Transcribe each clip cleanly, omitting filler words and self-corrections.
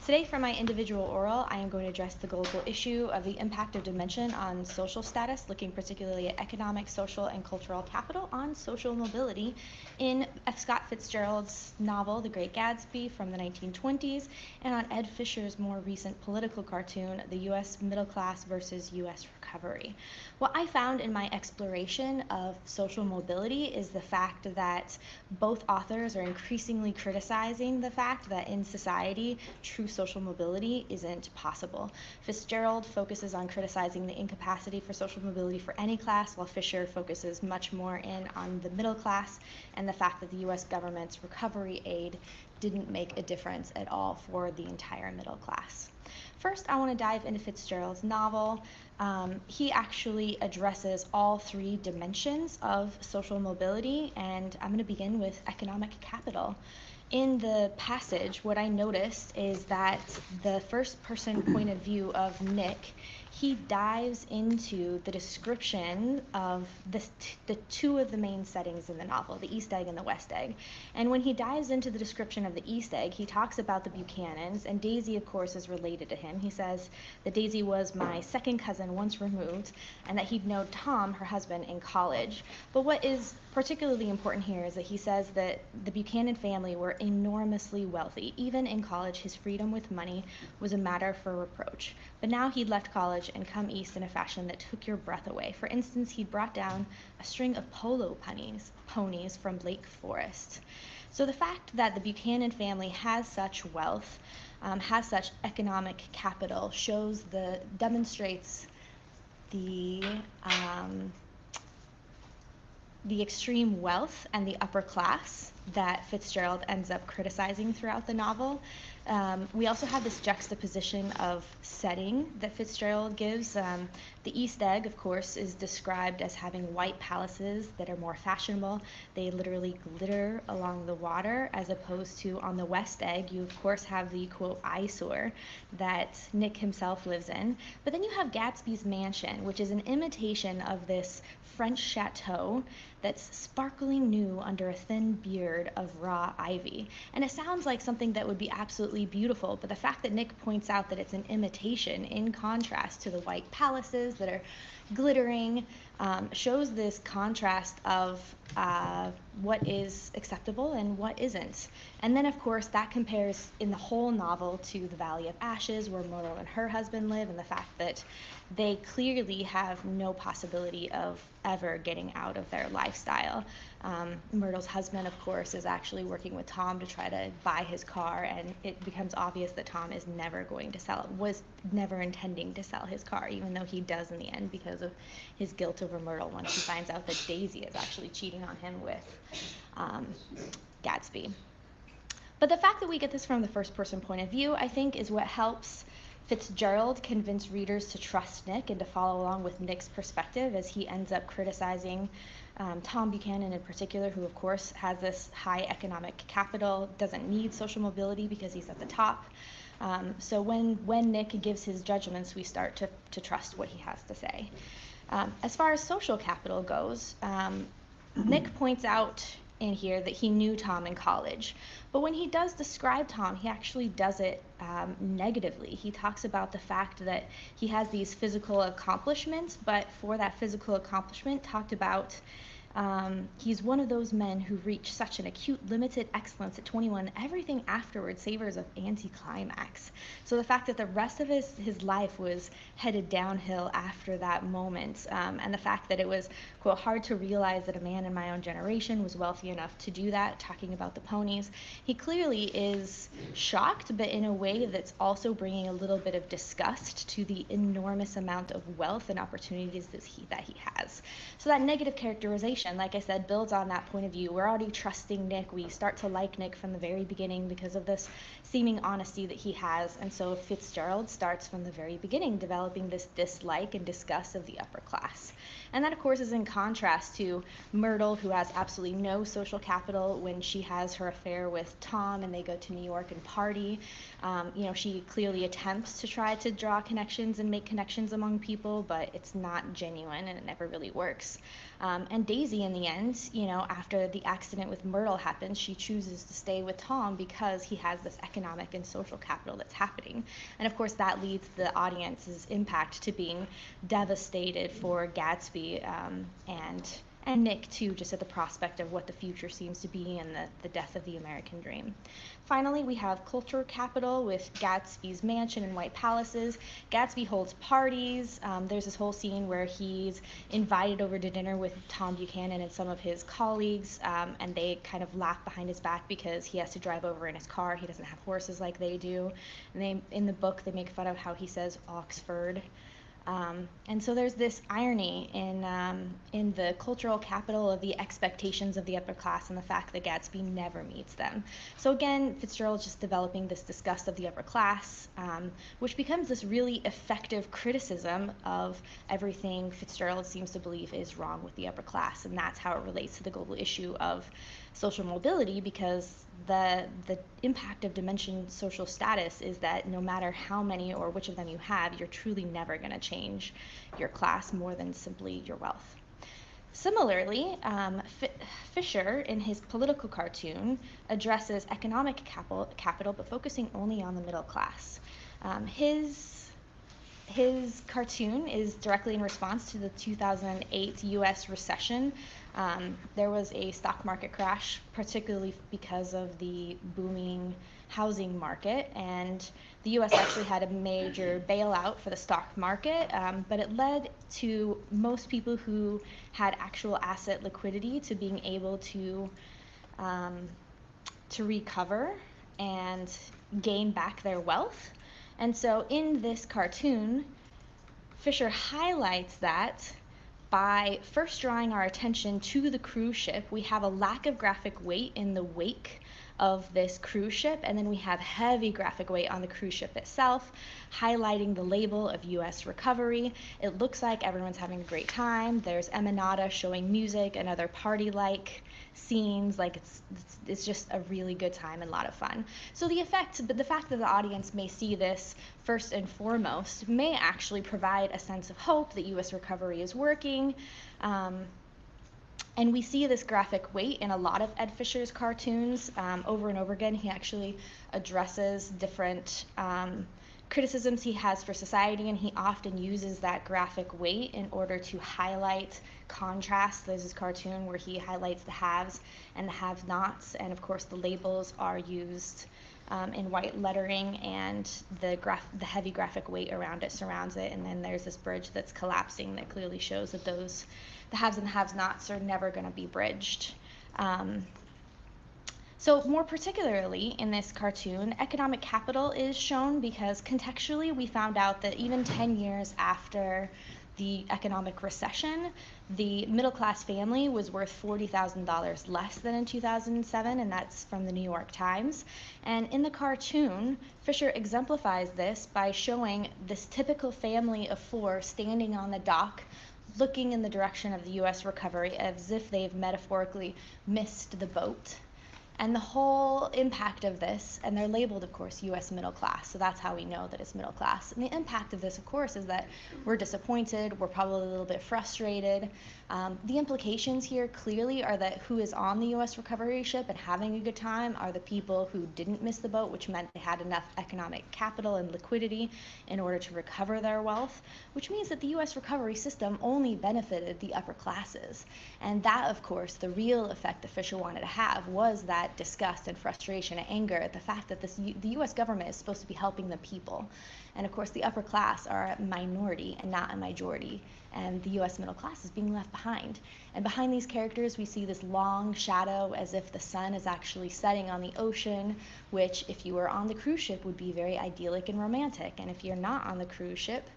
Today, for my individual oral, I am going to address the global issue of the impact of dimension on social status, looking particularly at economic, social, and cultural capital on social mobility in F. Scott Fitzgerald's novel, The Great Gatsby, from the 1920s, and on Ed Fisher's more recent political cartoon, The U.S. Middle Class versus U.S. Recovery. What I found in my exploration of social mobility is the fact that both authors are increasingly criticizing the fact that in society, true social mobility isn't possible. Fitzgerald focuses on criticizing the incapacity for social mobility for any class, while Fisher focuses much more in on the middle class and the fact that the US government's recovery aid didn't make a difference at all for the entire middle class. First, I want to dive into Fitzgerald's novel. He actually addresses all three dimensions of social mobility, and I'm going to begin with economic capital. In the passage, what I noticed is that the first person point of view of Nick, he dives into the description of the two of the main settings in the novel, the East Egg and the West Egg. And when he dives into the description of the East Egg, he talks about the Buchanans, and Daisy, of course, is related to him. He says that Daisy was my second cousin once removed, and that he'd known Tom, her husband, in college. But what is particularly important here is that he says that the Buchanan family were enormously wealthy. Even in college, his freedom with money was a matter for reproach. But now he'd left college and come east in a fashion that took your breath away. For instance, he'd brought down a string of polo ponies from Lake Forest. So the fact that the Buchanan family has such wealth, has such economic capital, demonstrates the extreme wealth and the upper class that Fitzgerald ends up criticizing throughout the novel. We also have this juxtaposition of setting that Fitzgerald gives. The East Egg, of course, is described as having white palaces that are more fashionable. They literally glitter along the water, as opposed to on the West Egg, you of course have the, quote, eyesore that Nick himself lives in. But then you have Gatsby's mansion, which is an imitation of this French chateau that's sparkling new under a thin beard of raw ivy. And it sounds like something that would be absolutely beautiful, but the fact that Nick points out that it's an imitation in contrast to the white palaces that are glittering shows this contrast of what is acceptable and what isn't. And then, of course, that compares in the whole novel to the Valley of Ashes, where Myrtle and her husband live, and the fact that they clearly have no possibility of ever getting out of their lifestyle. Myrtle's husband, of course, is actually working with Tom to try to buy his car, and it becomes obvious that Tom is was never intending to sell his car, even though he does in the end because of his guilt over Myrtle once he finds out that Daisy is actually cheating on him with Gatsby. But the fact that we get this from the first person point of view, I think, is what helps Fitzgerald convince readers to trust Nick and to follow along with Nick's perspective as he ends up criticizing Tom Buchanan in particular, who of course has this high economic capital, doesn't need social mobility because he's at the top. So when Nick gives his judgments, we start to trust what he has to say. As far as social capital goes, Nick points out in here that he knew Tom in college. But when he does describe Tom, he actually does it negatively. He talks about the fact that he has these physical accomplishments, but for that physical accomplishment, talked about he's one of those men who reach such an acute, limited excellence at 21, everything afterwards savors of anticlimax. So the fact that the rest of his life was headed downhill after that moment, and the fact that it was, quote, hard to realize that a man in my own generation was wealthy enough to do that, talking about the ponies. He clearly is shocked, but in a way that's also bringing a little bit of disgust to the enormous amount of wealth and opportunities that he has. So that negative characterization, like I said, builds on that point of view. We're already trusting Nick. We start to like Nick from the very beginning because of this seeming honesty that he has. And so Fitzgerald starts from the very beginning developing this dislike and disgust of the upper class. And that, of course, is in contrast to Myrtle, who has absolutely no social capital when she has her affair with Tom and they go to New York and party. She clearly attempts to try to draw connections and make connections among people, but it's not genuine and it never really works. And Daisy, in the end, after the accident with Myrtle happens, she chooses to stay with Tom because he has this economic and social capital that's happening. And of course, that leads the audience's impact to being devastated for Gatsby, and Nick too, just at the prospect of what the future seems to be and the death of the American dream. Finally, we have cultural capital with Gatsby's mansion and White Palaces. Gatsby holds parties. There's this whole scene where he's invited over to dinner with Tom Buchanan and some of his colleagues, and they kind of laugh behind his back because he has to drive over in his car. He doesn't have horses like they do. And in the book, they make fun of how he says Oxford. And so there's this irony in the cultural capital of the expectations of the upper class and the fact that Gatsby never meets them. So again, Fitzgerald's just developing this disgust of the upper class, which becomes this really effective criticism of everything Fitzgerald seems to believe is wrong with the upper class. And that's how it relates to the global issue of social mobility, because the impact of diminished social status is that no matter how many or which of them you have, you're truly never going to change your class more than simply your wealth. Similarly, Fisher, in his political cartoon, addresses economic capital, but focusing only on the middle class. His cartoon is directly in response to the 2008 US recession. There was a stock market crash, particularly because of the booming housing market, and the US actually had a major bailout for the stock market, but it led to most people who had actual asset liquidity to being able to recover and gain back their wealth. And so in this cartoon, Fisher highlights that by first drawing our attention to the cruise ship. We have a lack of graphic weight in the wake of this cruise ship, and then we have heavy graphic weight on the cruise ship itself, highlighting the label of US recovery. It looks like everyone's having a great time. There's Emanata showing music and other party-like scenes, like it's just a really good time and a lot of fun. So the fact that the audience may see this first and foremost may actually provide a sense of hope that US recovery is working. And we see this graphic weight in a lot of Ed Fisher's cartoons over and over again. He actually addresses different criticisms he has for society, and he often uses that graphic weight in order to highlight contrast. There's this cartoon where he highlights the haves and the have-nots, and of course the labels are used in white lettering, and the heavy graphic weight around it surrounds it, and then there's this bridge that's collapsing that clearly shows that the haves and the have-nots are never going to be bridged. So more particularly in this cartoon, economic capital is shown because contextually we found out that even 10 years after the economic recession, the middle class family was worth $40,000 less than in 2007, and that's from the New York Times. And in the cartoon, Fisher exemplifies this by showing this typical family of four standing on the dock, looking in the direction of the US recovery as if they've metaphorically missed the boat. And the whole impact of this, and they're labeled, of course, US middle class, so that's how we know that it's middle class. And the impact of this, of course, is that we're disappointed, we're probably a little bit frustrated. The implications here clearly are that who is on the US recovery ship and having a good time are the people who didn't miss the boat, which meant they had enough economic capital and liquidity in order to recover their wealth, which means that the US recovery system only benefited the upper classes. And that, of course, the real effect that Fisher wanted to have was that disgust and frustration and anger at the fact that the US government is supposed to be helping the people. And of course, the upper class are a minority and not a majority, and the US middle class is being left behind. And behind these characters, we see this long shadow as if the sun is actually setting on the ocean, which, if you were on the cruise ship, would be very idyllic and romantic. And if you're not on the cruise ship,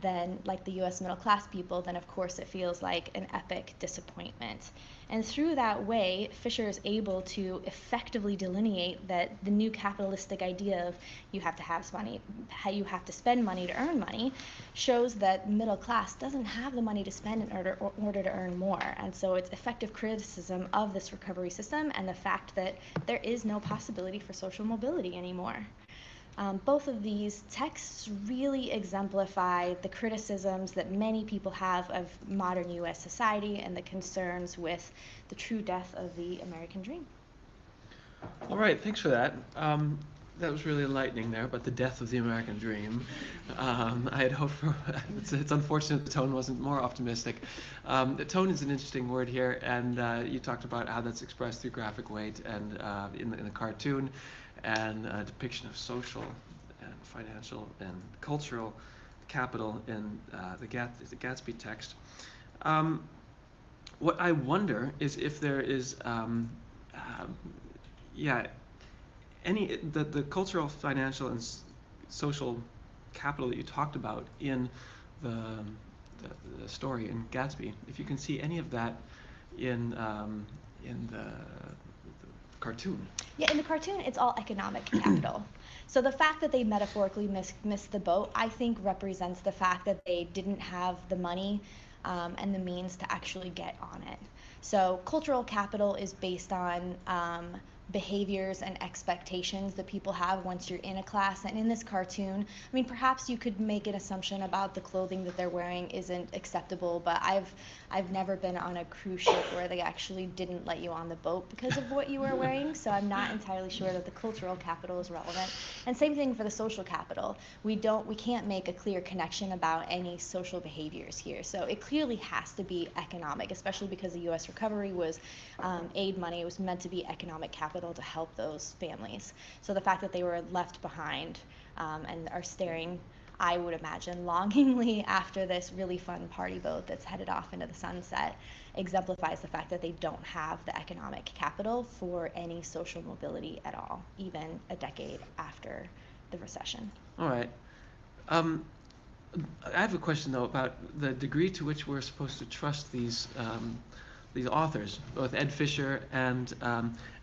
then, like the US middle class people, then of course it feels like an epic disappointment. And through that way, Fisher is able to effectively delineate that the new capitalistic idea of you have to have money, how you have to spend money to earn money, shows that middle class doesn't have the money to spend in order to earn more. And so it's effective criticism of this recovery system and the fact that there is no possibility for social mobility anymore. Both of these texts really exemplify the criticisms that many people have of modern U.S. society and the concerns with the true death of the American dream. All right, thanks for that. That was really enlightening there about the death of the American dream. I had hoped for, it's unfortunate the tone wasn't more optimistic. The tone is an interesting word here, and you talked about how that's expressed through graphic weight and in the cartoon, and depiction of social and financial and cultural capital in the Gatsby text. What I wonder is if there is, yeah, the cultural, financial, and social capital that you talked about in the, the story in Gatsby, if you can see any of that in the cartoon. Yeah, in the cartoon, it's all economic capital. So the fact that they metaphorically missed the boat, I think, represents the fact that they didn't have the money and the means to actually get on it. So cultural capital is based on behaviors and expectations that people have once you're in a class. And in this cartoon, I mean, perhaps you could make an assumption about the clothing that they're wearing isn't acceptable, but I've never been on a cruise ship where they actually didn't let you on the boat because of what you were wearing, so I'm not entirely sure that the cultural capital is relevant. And same thing for the social capital. We can't make a clear connection about any social behaviors here. So it clearly has to be economic, especially because the US recovery was aid money. It was meant to be economic capital to help those families. So the fact that they were left behind and are staring, I would imagine, longingly after this really fun party boat that's headed off into the sunset exemplifies the fact that they don't have the economic capital for any social mobility at all, even a decade after the recession. All right. I have a question though about the degree to which we're supposed to trust these authors, both Ed Fisher and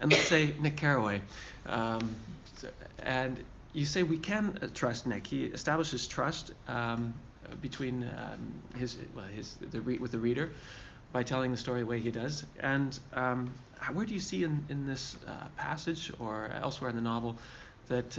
let's say Nick Carraway. And you say we can trust Nick. He establishes trust between with the reader by telling the story the way he does. And where do you see in this passage or elsewhere in the novel that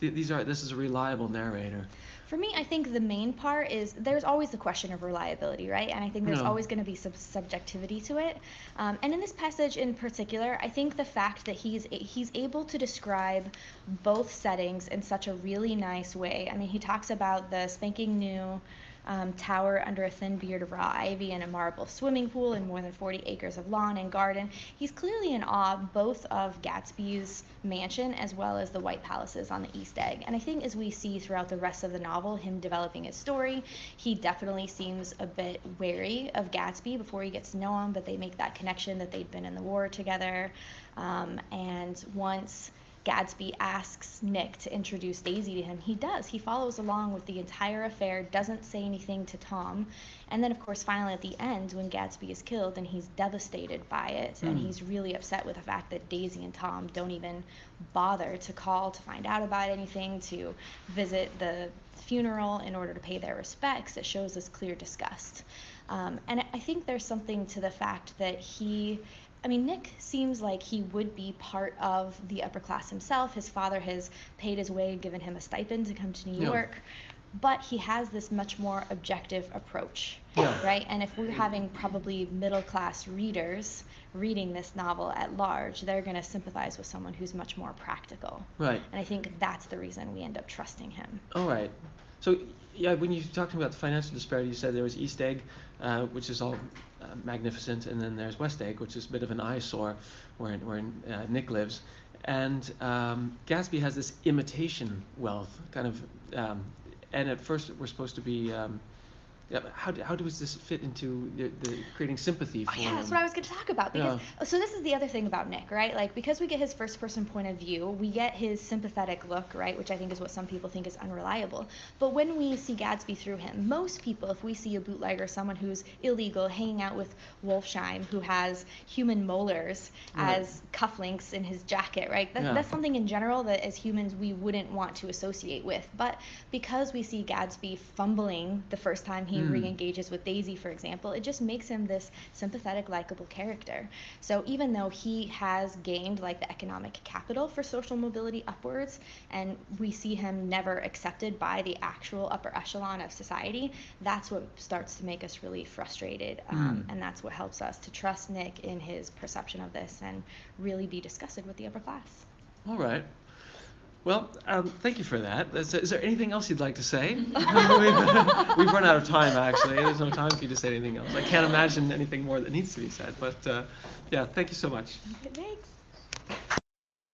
this is a reliable narrator? For me, I think the main part is there's always the question of reliability, right? And I think there's always going to be some subjectivity to it. And in this passage in particular, I think the fact that he's able to describe both settings in such a really nice way. I mean, he talks about the spanking new tower under a thin beard of raw ivy and a marble swimming pool and more than 40 acres of lawn and garden. He's clearly in awe both of Gatsby's mansion as well as the White Palaces on the East Egg. And I think as we see throughout the rest of the novel, him developing his story, he definitely seems a bit wary of Gatsby before he gets to know him, but they make that connection that they'd been in the war together. And once Gatsby asks Nick to introduce Daisy to him, he does. He follows along with the entire affair, doesn't say anything to Tom. And then, of course, finally at the end, when Gatsby is killed, and he's devastated by it, and he's really upset with the fact that Daisy and Tom don't even bother to call to find out about anything, to visit the funeral in order to pay their respects. It shows this clear disgust. And I think there's something to the fact that Nick seems like he would be part of the upper class himself. His father has paid his way and given him a stipend to come to New York. But he has this much more objective approach, right? And if we're having probably middle class readers reading this novel at large, they're going to sympathize with someone who's much more practical. Right. And I think that's the reason we end up trusting him. All right. So, yeah, when you're talking about the financial disparity, you said there was East Egg, which is all magnificent, and then there's West Egg, which is a bit of an eyesore where Nick lives. And Gatsby has this imitation wealth, kind of, and at first we're supposed to be, how does this fit into the creating sympathy for him? That's what I was going to talk about. Because so this is the other thing about Nick, right? Like, because we get his first person point of view, we get his sympathetic look, right? Which I think is what some people think is unreliable. But when we see Gatsby through him, most people, if we see a bootlegger, someone who's illegal, hanging out with Wolfsheim, who has human molars as cufflinks in his jacket, right? That's something in general that as humans we wouldn't want to associate with. But because we see Gatsby fumbling the first time he he re-engages with Daisy, for example, it just makes him this sympathetic, likable character. So even though he has gained like the economic capital for social mobility upwards, and we see him never accepted by the actual upper echelon of society, that's what starts to make us really frustrated, and that's what helps us to trust Nick in his perception of this and really be disgusted with the upper class. All right. Well, thank you for that. Is there anything else you'd like to say? We've run out of time, actually. There's no time for you to say anything else. I can't imagine anything more that needs to be said. But yeah, thank you so much. Thanks.